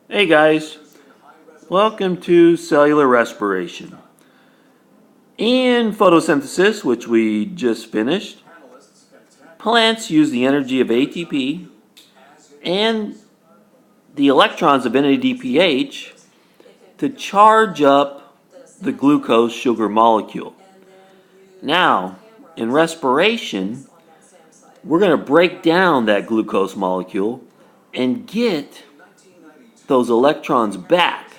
Hey guys, welcome to cellular respiration. In photosynthesis, which we just finished, plants use the energy of ATP and the electrons of NADPH to charge up the glucose sugar molecule. Now, in respiration, we're going to break down that glucose molecule and get those electrons back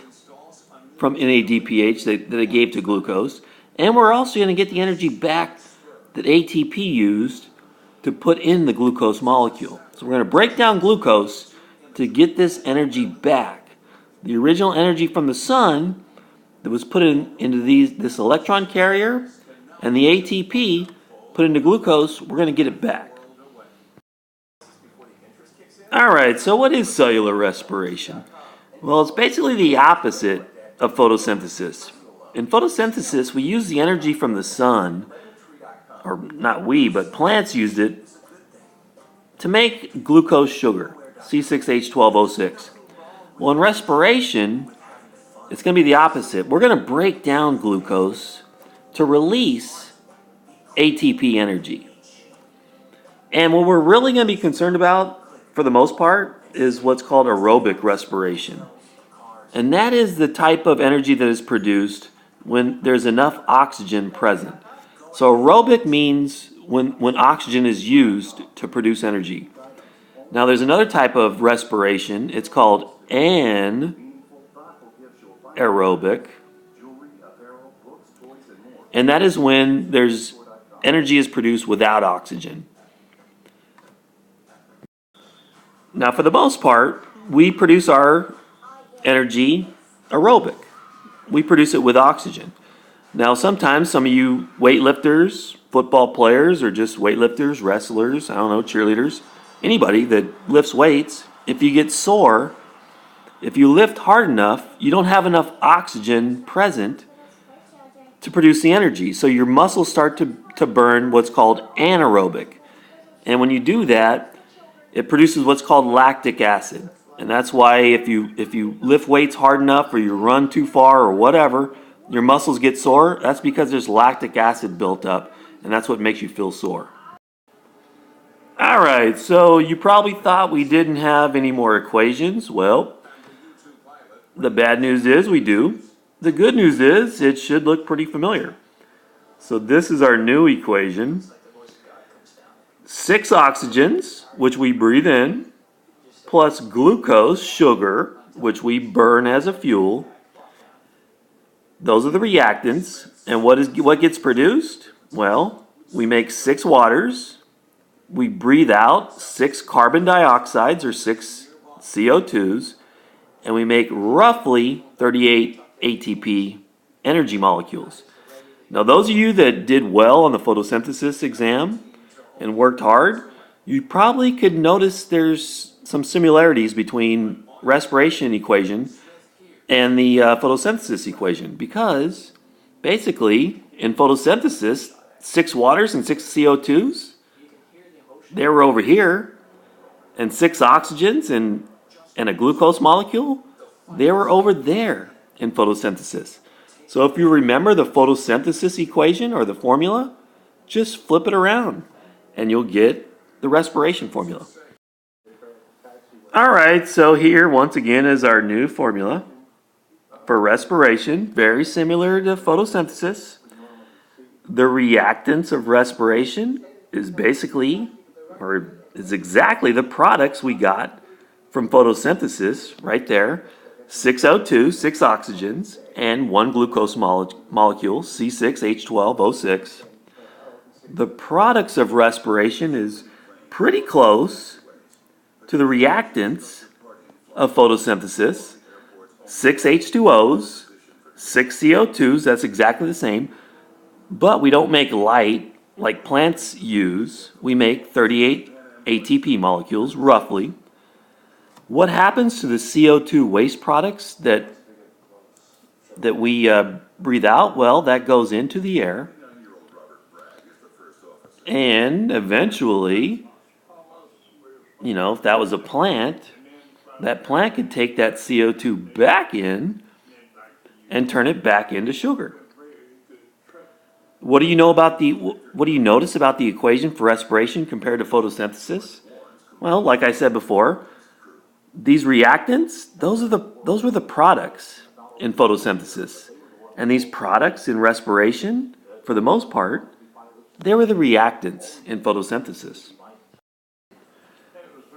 from NADPH that it gave to glucose, and we're also going to get the energy back that ATP used to put in the glucose molecule. So we're going to break down glucose to get this energy back. The original energy from the sun that was put into this electron carrier and the ATP put into glucose, we're going to get it back. Alright, so what is cellular respiration? Well, it's basically the opposite of photosynthesis. In photosynthesis, we use the energy from the sun, or not we, but plants used it to make glucose sugar, C6H12O6. Well, in respiration, it's going to be the opposite. We're going to break down glucose to release ATP energy. And what we're really going to be concerned about, for the most part, is what's called aerobic respiration. And that is the type of energy that is produced when there's enough oxygen present. So aerobic means when oxygen is used to produce energy. Now there's another type of respiration. It's called anaerobic. And that is when there's energy is produced without oxygen. Now, for the most part, we produce our energy aerobic. We produce it with oxygen. Now, sometimes some of you weightlifters, football players, or just weightlifters, wrestlers, cheerleaders, anybody that lifts weights, if you get sore, if you lift hard enough, you don't have enough oxygen present to produce the energy. So your muscles start to burn what's called anaerobic. And when you do that, it produces what's called lactic acid. And that's why if you lift weights hard enough or you run too far or whatever, your muscles get sore. That's because there's lactic acid built up, and that's what makes you feel sore. Alright, so you probably thought we didn't have any more equations. Well, the bad news is we do. The good news is it should look pretty familiar. So this is our new equation. 6 oxygens, which we breathe in, plus glucose, sugar, which we burn as a fuel. Those are the reactants. And what gets produced? Well, we make 6 waters. We breathe out 6 carbon dioxides, or 6 CO2s, and we make roughly 38 ATP energy molecules. Now, those of you that did well on the photosynthesis exam and worked hard, you probably could notice there's some similarities between respiration equation and the photosynthesis equation, because basically in photosynthesis 6 waters and 6 CO2s, they were over here, and 6 oxygens and a glucose molecule, they were over there in photosynthesis. So if you remember the photosynthesis equation or the formula, just flip it around and you'll get the respiration formula. Alright, so here once again is our new formula for respiration, very similar to photosynthesis. The reactants of respiration is exactly the products we got from photosynthesis right there. 6 O2, 6 oxygens, and 1 glucose molecule, C6H12O6. The products of respiration is pretty close to the reactants of photosynthesis. 6 H2Os, 6 CO2s, that's exactly the same, but we don't make light like plants use. We make 38 ATP molecules, roughly. What happens to the CO2 waste products that we breathe out? Well, that goes into the air. And eventually, if that was a plant, that plant could take that CO2 back in and turn it back into sugar. What do you notice about the equation for respiration compared to photosynthesis? Well, like I said before, these reactants, those were the products in photosynthesis. And these products in respiration, for the most part, they were the reactants in photosynthesis.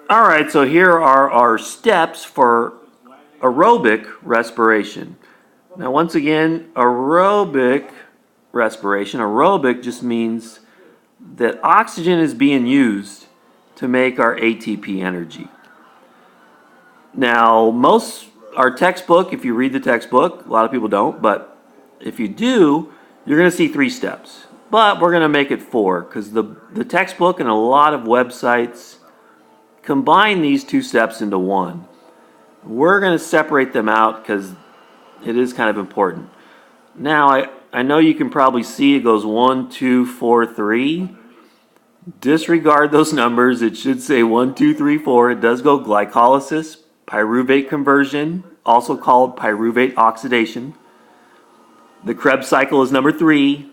All right, so here are our steps for aerobic respiration. Now, once again, aerobic respiration, aerobic just means that oxygen is being used to make our ATP energy. Now, our textbook, if you read the textbook, a lot of people don't, but if you do, you're going to see 3 steps. But we're going to make it 4 because the textbook and a lot of websites combine these 2 steps into one. We're going to separate them out because it is kind of important. Now, I know you can probably see it goes 1, 2, 4, 3. Disregard those numbers. It should say 1, 2, 3, 4. It does go glycolysis, pyruvate conversion, also called pyruvate oxidation. The Kreb cycle is number 3.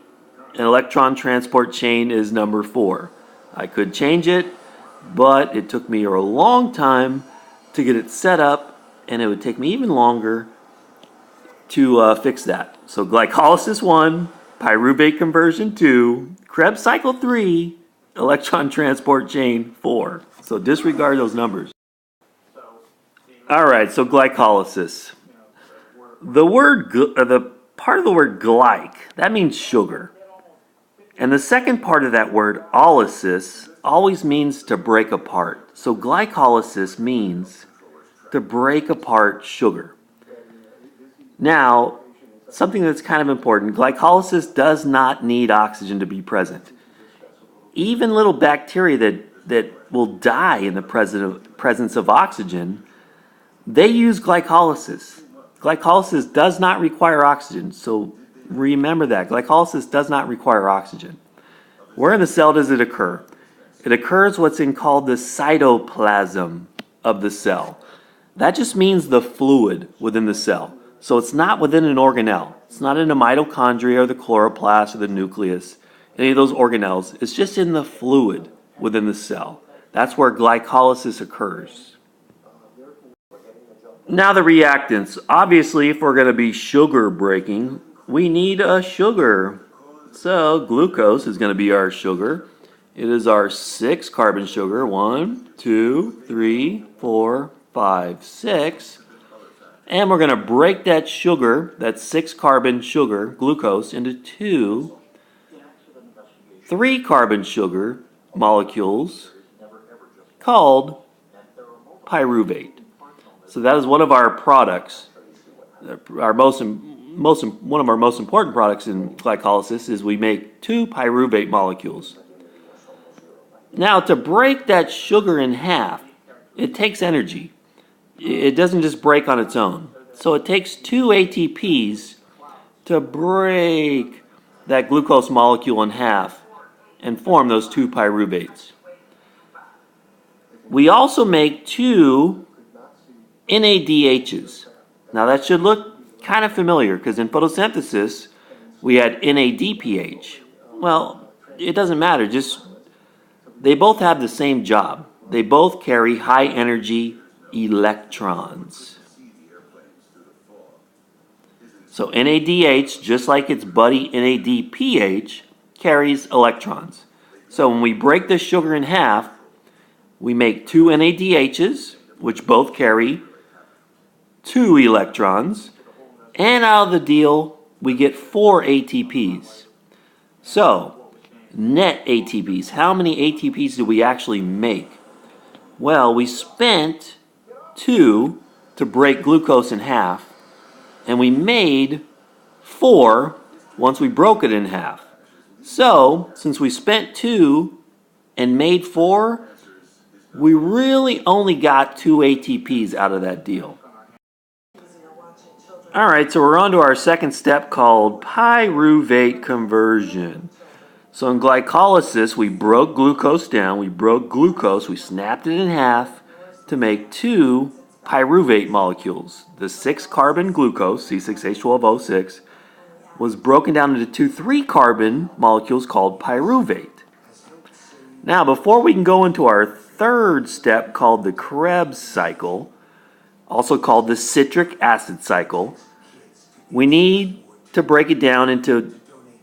And electron transport chain is number 4. I could change it, but it took me a long time to get it set up, and it would take me even longer to fix that. So glycolysis 1, pyruvate conversion 2, Kreb cycle 3, electron transport chain 4. So disregard those numbers. All right, so glycolysis. The part of the word glyc, that means sugar. And the second part of that word, olysis, always means to break apart. So glycolysis means to break apart sugar. Now, something that's kind of important, glycolysis does not need oxygen to be present. Even little bacteria that will die in the presence of oxygen, they use glycolysis. Glycolysis does not require oxygen, so remember that. Glycolysis does not require oxygen. Where in the cell does it occur? It occurs what's called the cytoplasm of the cell. That just means the fluid within the cell. So it's not within an organelle. It's not in the mitochondria or the chloroplast or the nucleus, any of those organelles. It's just in the fluid within the cell. That's where glycolysis occurs. Now the reactants. Obviously, if we're going to be sugar breaking, we need a sugar. So glucose is going to be our sugar. It is our 6 carbon sugar. 1, 2, 3, 4, 5, 6. And we're going to break that sugar, that 6 carbon sugar, glucose, into 2 3 carbon sugar molecules called pyruvate. So that is one of our products. One of our most important products in glycolysis is we make 2 pyruvate molecules. Now, to break that sugar in half, it takes energy. It doesn't just break on its own. So it takes 2 ATPs to break that glucose molecule in half and form those 2 pyruvates. We also make 2 NADHs. Now that should look kind of familiar because in photosynthesis we had NADPH. Well, it doesn't matter. They both have the same job. They both carry high energy electrons. So NADH, just like its buddy NADPH, carries electrons. So when we break this sugar in half, we make 2 NADHs, which both carry 2 electrons, and out of the deal, we get 4 ATPs. So, net ATPs. How many ATPs do we actually make? Well, we spent 2 to break glucose in half, and we made 4 once we broke it in half. So, since we spent 2 and made 4, we really only got 2 ATPs out of that deal. Alright, so we're on to our second step called pyruvate conversion. So in glycolysis, we broke glucose down. We snapped it in half to make 2 pyruvate molecules. The 6-carbon glucose, C6H12O6, was broken down into 2 3-carbon molecules called pyruvate. Now, before we can go into our third step called the Krebs cycle, also called the citric acid cycle, we need to break it down into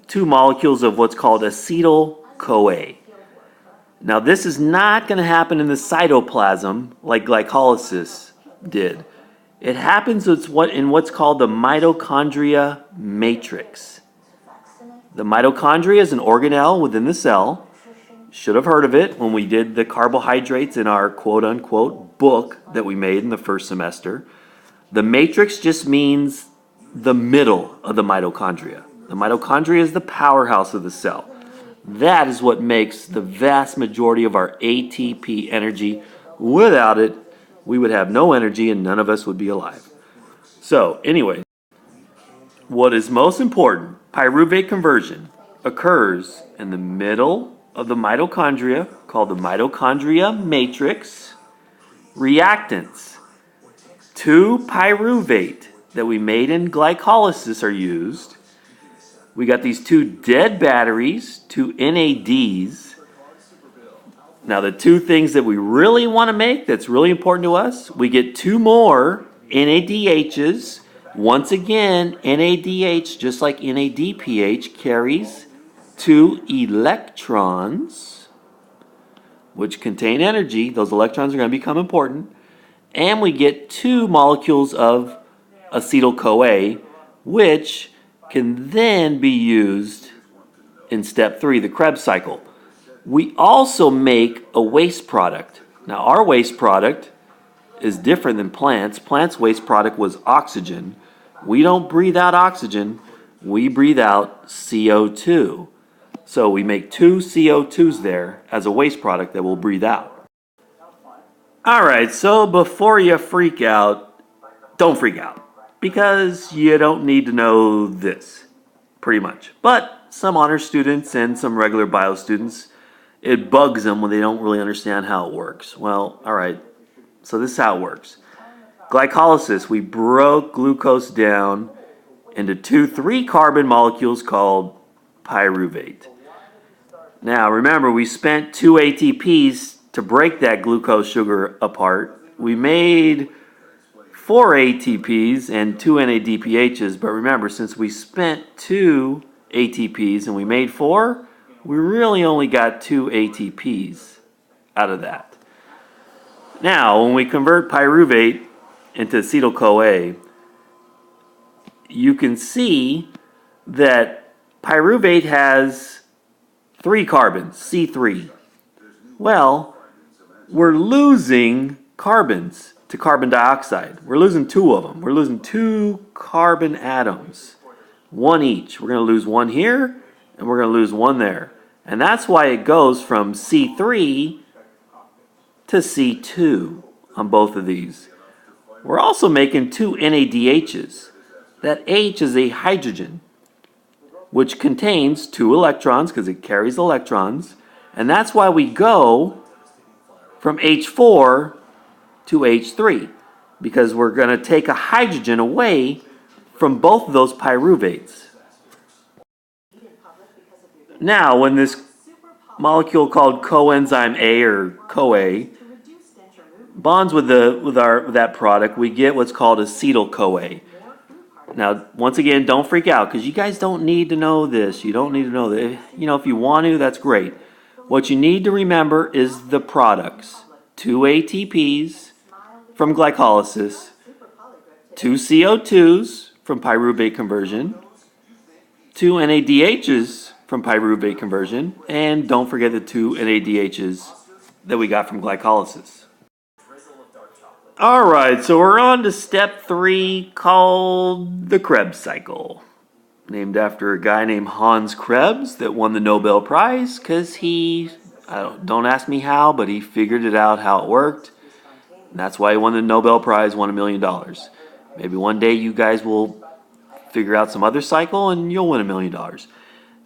2 molecules of what's called acetyl-CoA. Now, this is not going to happen in the cytoplasm like glycolysis did. It happens in what's called the mitochondria matrix. The mitochondria is an organelle within the cell. Should have heard of it when we did the carbohydrates in our quote-unquote book that we made in the first semester. The matrix just means the middle of the mitochondria. The mitochondria is the powerhouse of the cell. That is what makes the vast majority of our ATP energy. Without it, we would have no energy and none of us would be alive. So, anyway, what is most important, pyruvate conversion occurs in the middle of the mitochondria, called the mitochondria matrix. Reactants to pyruvate that we made in glycolysis are used. We got these 2 dead batteries, 2 NADs. Now, the 2 things that we really want to make that's really important to us, we get 2 more NADHs. Once again, NADH, just like NADPH, carries 2 electrons, which contain energy. Those electrons are going to become important. And we get 2 molecules of acetyl-CoA, which can then be used in step 3, the Krebs cycle. We also make a waste product. Now, our waste product is different than plants. Plants' waste product was oxygen. We don't breathe out oxygen. We breathe out CO2. So we make 2 CO2s there as a waste product that we'll breathe out. All right, so before you freak out, don't freak out, because you don't need to know this, pretty much. But some honor students and some regular bio students, it bugs them when they don't really understand how it works. Well, all right, so this is how it works. Glycolysis, we broke glucose down into 2 3-carbon molecules called pyruvate. Now, remember, we spent 2 ATPs to break that glucose sugar apart. We made 4 ATPs and 2 NADPHs, but remember, since we spent 2 ATPs and we made 4, we really only got 2 ATPs out of that. Now, when we convert pyruvate into acetyl-CoA, you can see that pyruvate has 3 carbons, C3. Well, we're losing carbons to carbon dioxide. We're losing 2 of them. We're losing 2 carbon atoms, 1 each. We're going to lose 1 here, and we're going to lose 1 there. And that's why it goes from C3 to C2 on both of these. We're also making 2 NADHs. That H is a hydrogen, which contains 2 electrons because it carries electrons. And that's why we go from H4 to H3, because we're going to take a hydrogen away from both of those pyruvates. Now, when this molecule called coenzyme A, or CoA, bonds with that product, we get what's called acetyl-CoA. Now, once again, don't freak out, because you guys don't need to know this. You don't need to know that. You know, if you want to, that's great. What you need to remember is the products. 2 ATPs from glycolysis, 2 CO2s from pyruvate conversion, 2 NADHs from pyruvate conversion, and don't forget the 2 NADHs that we got from glycolysis. All right, so we're on to step 3, called the Krebs cycle, named after a guy named Hans Krebs that won the Nobel Prize because don't ask me how, but he figured it out how it worked. And that's why he won the Nobel Prize, won $1 million. Maybe one day you guys will figure out some other cycle and you'll win $1 million.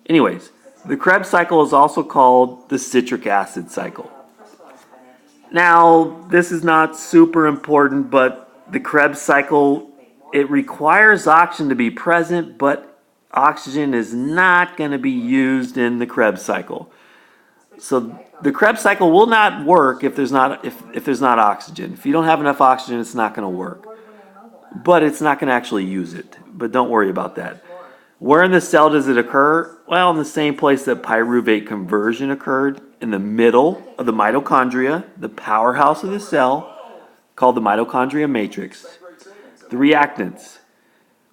Anyways, the Krebs cycle is also called the citric acid cycle. Now, this is not super important, but the Krebs cycle, it requires oxygen to be present, but oxygen is not going to be used in the Krebs cycle. So the Krebs cycle will not work if there's not oxygen. If you don't have enough oxygen, it's not going to work. But it's not going to actually use it. But don't worry about that. Where in the cell does it occur? Well, in the same place that pyruvate conversion occurred, in the middle of the mitochondria, the powerhouse of the cell, called the mitochondria matrix. The reactants.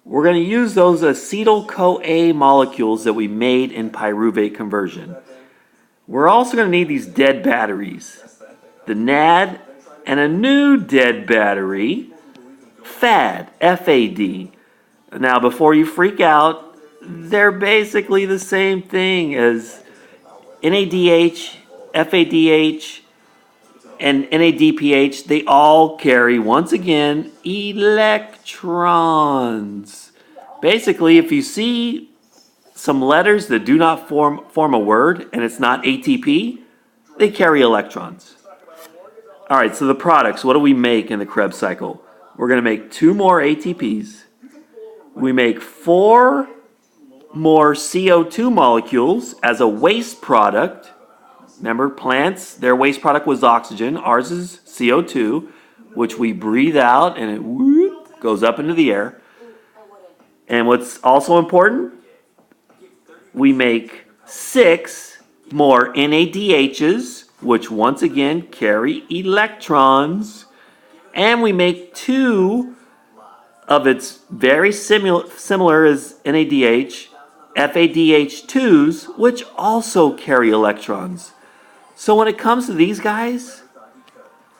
We're going to use those acetyl-CoA molecules that we made in pyruvate conversion. We're also going to need these dead batteries. The NAD and a new dead battery, FAD, F-A-D. Now, before you freak out, they're basically the same thing as NADH, FADH, and NADPH. They all carry, once again, electrons. Basically, if you see some letters that do not form a word and it's not ATP, they carry electrons. All right, so the products, what do we make in the Krebs cycle? We're going to make 2 more ATPs. We make 4 more CO2 molecules as a waste product. Remember, plants, their waste product was oxygen. Ours is CO2, which we breathe out and it whoop, goes up into the air. And what's also important, we make 6 more NADHs, which once again carry electrons. And we make 2 of its very similar as NADH, FADH2s, which also carry electrons. So when it comes to these guys,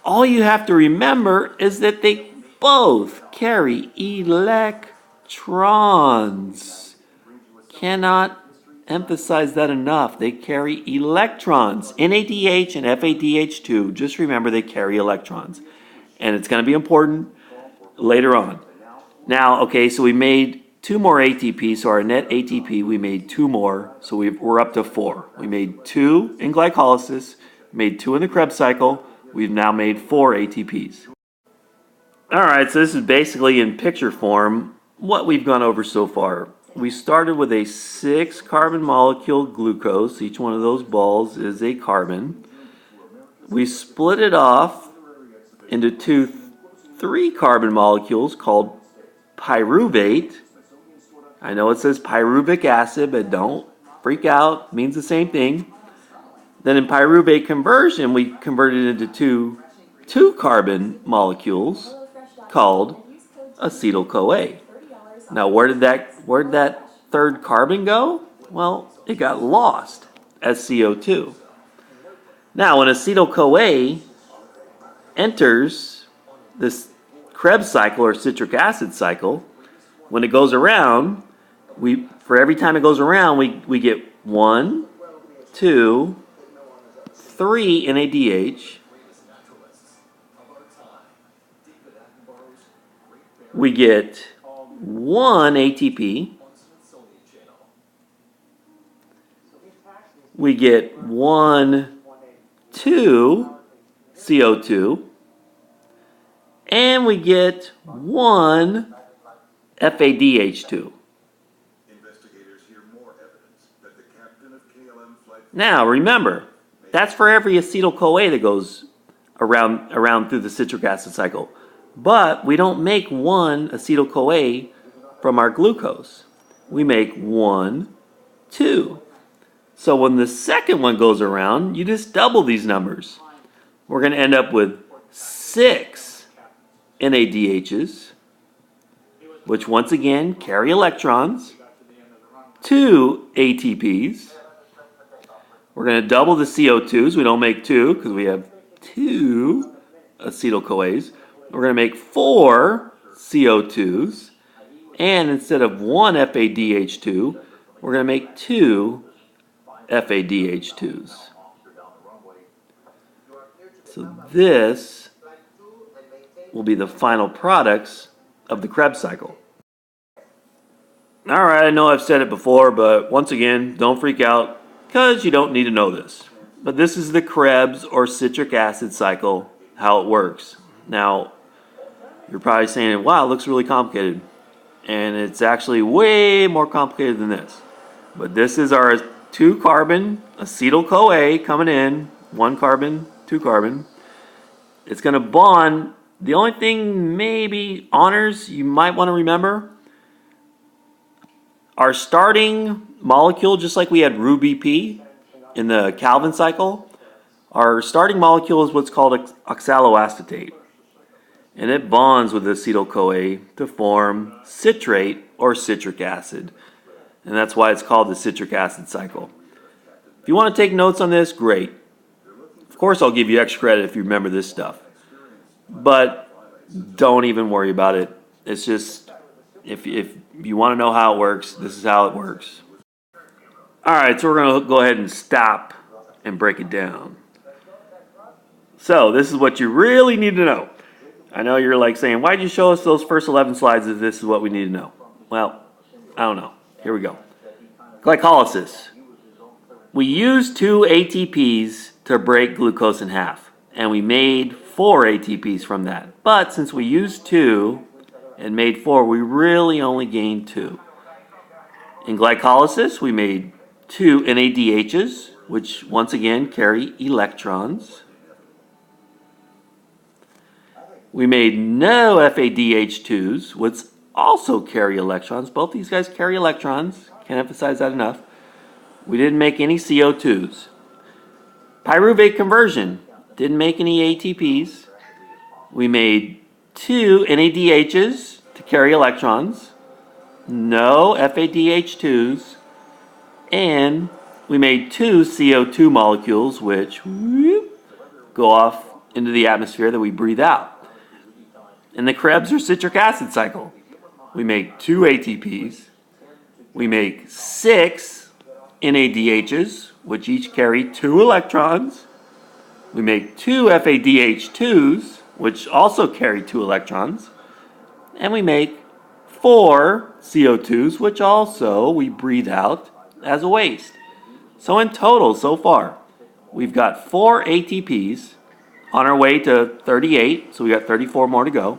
all you have to remember is that they both carry electrons. Cannot emphasize that enough. They carry electrons. NADH and FADH2, just remember they carry electrons. And it's going to be important later on. Now, okay, so we made 2 more ATP, so our net ATP, we made 2 more, so we're up to 4. We made 2 in glycolysis, made 2 in the Krebs cycle, we've now made 4 ATPs. Alright, so this is basically in picture form what we've gone over so far. We started with a 6-carbon molecule glucose, each one of those balls is a carbon. We split it off into 2 3-carbon molecules called pyruvate. I know it says pyruvic acid, but don't freak out. It means the same thing. Then in pyruvate conversion, we converted it into 2-carbon molecules called acetyl-CoA. Now, where did that 3rd carbon go? Well, it got lost as CO2. Now, when acetyl-CoA enters this Krebs cycle or citric acid cycle, when it goes around, for every time it goes around, we get 1, 2, 3 NADH. We get 1 ATP. We get 1, 2 CO2. And we get 1 FADH2. Now, remember, that's for every acetyl-CoA that goes around through the citric acid cycle. But we don't make 1 acetyl-CoA from our glucose. We make 1, 2. So when the second one goes around, you just double these numbers. We're going to end up with 6 NADHs, which once again carry electrons, 2 ATPs. We're going to double the CO2s. We don't make 2 because we have 2 acetyl-CoAs. We're going to make 4 CO2s. And instead of 1 FADH2, we're going to make 2 FADH2s. So this will be the final products of the Krebs cycle. Alright, I know I've said it before, but once again, don't freak out because you don't need to know this. But this is the Krebs or citric acid cycle, how it works. Now, You're probably saying, wow, it looks really complicated. And it's actually way more complicated than this. But this is our 2-carbon acetyl-CoA coming in, 1 carbon, 2 carbon. It's going to bond. The only thing maybe honors you might want to remember, our starting molecule, just like we had RuBP in the Calvin cycle, our starting molecule is what's called oxaloacetate. And it bonds with acetyl-CoA to form citrate or citric acid. And that's why it's called the citric acid cycle. If you want to take notes on this, great. Of course, I'll give you extra credit if you remember this stuff. But don't even worry about it. It's just, if you want to know how it works, this is how it works. All right, so we're going to go ahead and stop and break it down. So this is what you really need to know. I know you're like saying, why'd you show us those first 11 slides if this is what we need to know? Well, I don't know. Here we go. Glycolysis. We used 2 ATPs to break glucose in half, and we made 4 ATPs from that. But since we used 2 and made 4, we really only gained 2. In glycolysis, we made 2 NADHs, which once again carry electrons. We made no FADH2s, which also carry electrons. Both these guys carry electrons. Can't emphasize that enough. We didn't make any CO2s. Pyruvate conversion. Didn't make any ATPs. We made 2 NADHs to carry electrons. No FADH2s. And we made 2 CO2 molecules, which go off into the atmosphere that we breathe out. In the Krebs or citric acid cycle, we make 2 ATPs. We make 6 NADHs, which each carry 2 electrons. We make 2 FADH2s, which also carry 2 electrons. And we make 4 CO2s, which also we breathe out as a waste. So in total, so far, we've got 4 ATPs on our way to 38, so we got 34 more to go.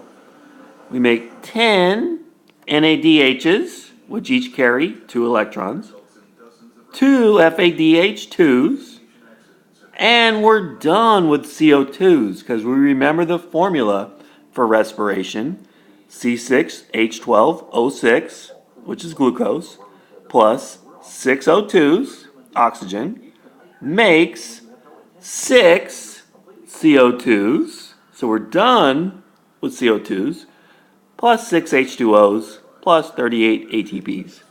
We make 10 NADHs, which each carry 2 electrons, 2 FADH2s, and we're done with CO2s because we remember the formula for respiration, C6H12O6, which is glucose, plus 6 O2s, oxygen, makes 6 CO2s. So we're done with CO2s, plus 6 H2Os, plus 38 ATPs.